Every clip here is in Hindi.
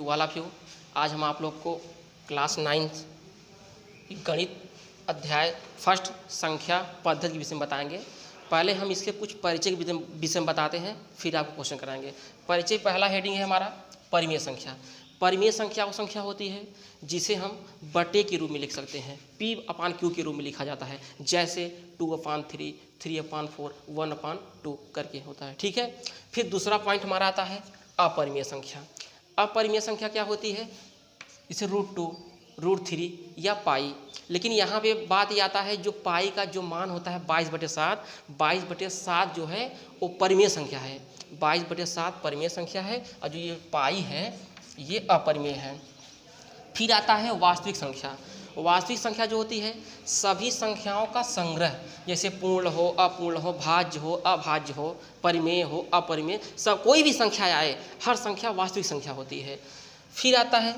All of you. आज हम आप लोग को क्लास 9 गणित अध्याय फर्स्ट संख्या पद्धति के विषय में बताएंगे। पहले हम इसके कुछ परिचय के विषय में बताते हैं, फिर आपको क्वेश्चन कराएंगे। परिचय पहला हेडिंग है हमारा परिमेय संख्या। परिमेय संख्या वो संख्या होती है जिसे हम बटे के रूप में लिख सकते हैं, P/Q के रूप में लिखा जाता है, जैसे 2/3, 3/4, 1/2 करके होता है। ठीक है। फिर दूसरा पॉइंट हमारा आता है अपरिमेय संख्या। अपरिमेय संख्या क्या होती है? इसे √2, √3 या पाई। लेकिन यहाँ पे बात ये आता है, जो पाई का जो मान होता है 22/7, 22/7 जो है वो परिमेय संख्या है। 22/7 परिमेय संख्या है और जो ये पाई है ये अपरिमेय है। फिर आता है वास्तविक संख्या। वास्तविक संख्या जो होती है सभी संख्याओं का संग्रह, जैसे पूर्ण हो, अपूर्ण हो, भाज्य हो, अभाज्य हो, परिमेय हो, अपरिमेय, सब कोई भी संख्या आए, हर संख्या वास्तविक संख्या होती है। फिर आता है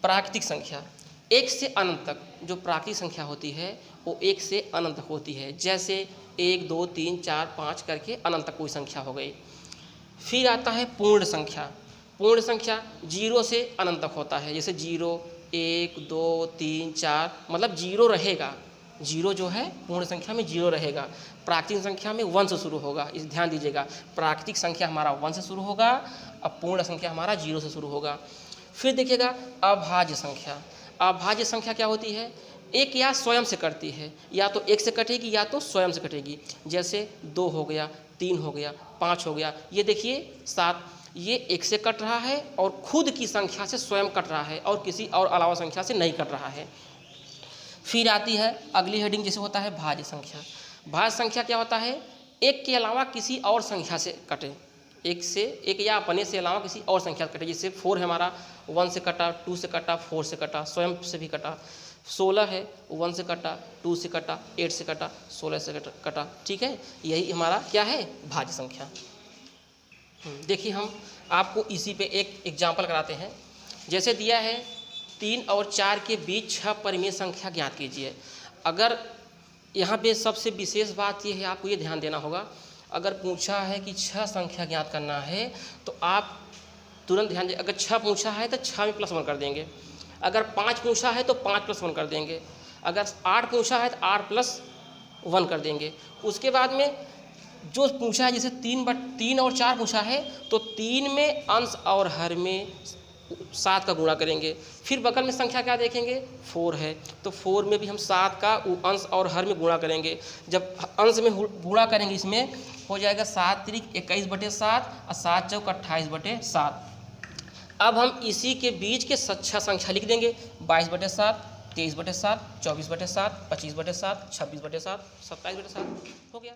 प्राकृतिक संख्या। 1 से अनंत तक जो प्राकृतिक संख्या होती है वो 1 से अनंत तक होती है, जैसे 1, 2, 3, 4, 5 करके अनंत तक कोई संख्या हो गई। फिर आता है पूर्ण संख्या। पूर्ण संख्या 0 से अनंत तक होता है, जैसे 0, 1, 2, 3, 4, मतलब 0 रहेगा। 0 जो है पूर्ण संख्या में 0 रहेगा। प्राकृतिक संख्या में 1 से शुरू होगा, इस ध्यान दीजिएगा। प्राकृतिक संख्या हमारा 1 से शुरू होगा और पूर्ण संख्या हमारा 0 से शुरू होगा। फिर देखिएगा अभाज्य संख्या। अभाज्य संख्या क्या होती है? एक या स्वयं से कटती है, या तो 1 से कटेगी या तो स्वयं से कटेगी, जैसे 2 हो गया, 3 हो गया, 5 हो गया। ये देखिए 7, ये 1 से कट रहा है और खुद की संख्या से स्वयं कट रहा है और किसी और अलावा संख्या से नहीं कट रहा है। फिर आती है अगली हेडिंग, जैसे होता है भाज्य संख्या। भाज्य संख्या क्या होता है? 1 के अलावा किसी और संख्या से कटे, 1 या अपने से अलावा किसी और संख्या से कटे, जैसे 4 है हमारा, 1 से कटा, 2 से कटा, 4 से कटा, स्वयं से भी कटा। 16 है, 1 से कटा, 2 से कटा, 8 से कटा, 16 से कटा। ठीक है, यही हमारा क्या है? भाज्य संख्या। देखिए हम आपको इसी पे एक एग्जाम्पल कराते हैं। जैसे दिया है 3 और 4 के बीच 6 परिमेय संख्या ज्ञात कीजिए। अगर यहाँ पे सबसे विशेष बात ये है, आपको ये ध्यान देना होगा, अगर पूछा है कि 6 संख्या ज्ञात करना है तो आप तुरंत ध्यान दें। अगर 6 पूछा है तो 6 में +1 कर देंगे, अगर 5 पूछा है तो 5 + 1 कर देंगे, अगर 8 पूछा है तो 8 + 1 कर देंगे। उसके बाद में जो पूछा है, जैसे 3 और 4 पूछा है तो 3 में अंश और हर में 7 का गुणा करेंगे। फिर बगल में संख्या क्या देखेंगे? 4 है तो 4 में भी हम 7 का अंश और हर में गुणा करेंगे। जब अंश में गुणा करेंगे इसमें हो जाएगा 7 × 21/7 और 7 × 28/7। अब हम इसी के बीच के 6 संख्या लिख देंगे, 22/7, 23/7, 24/7, 25/7, 26/7, 27/7 हो गया।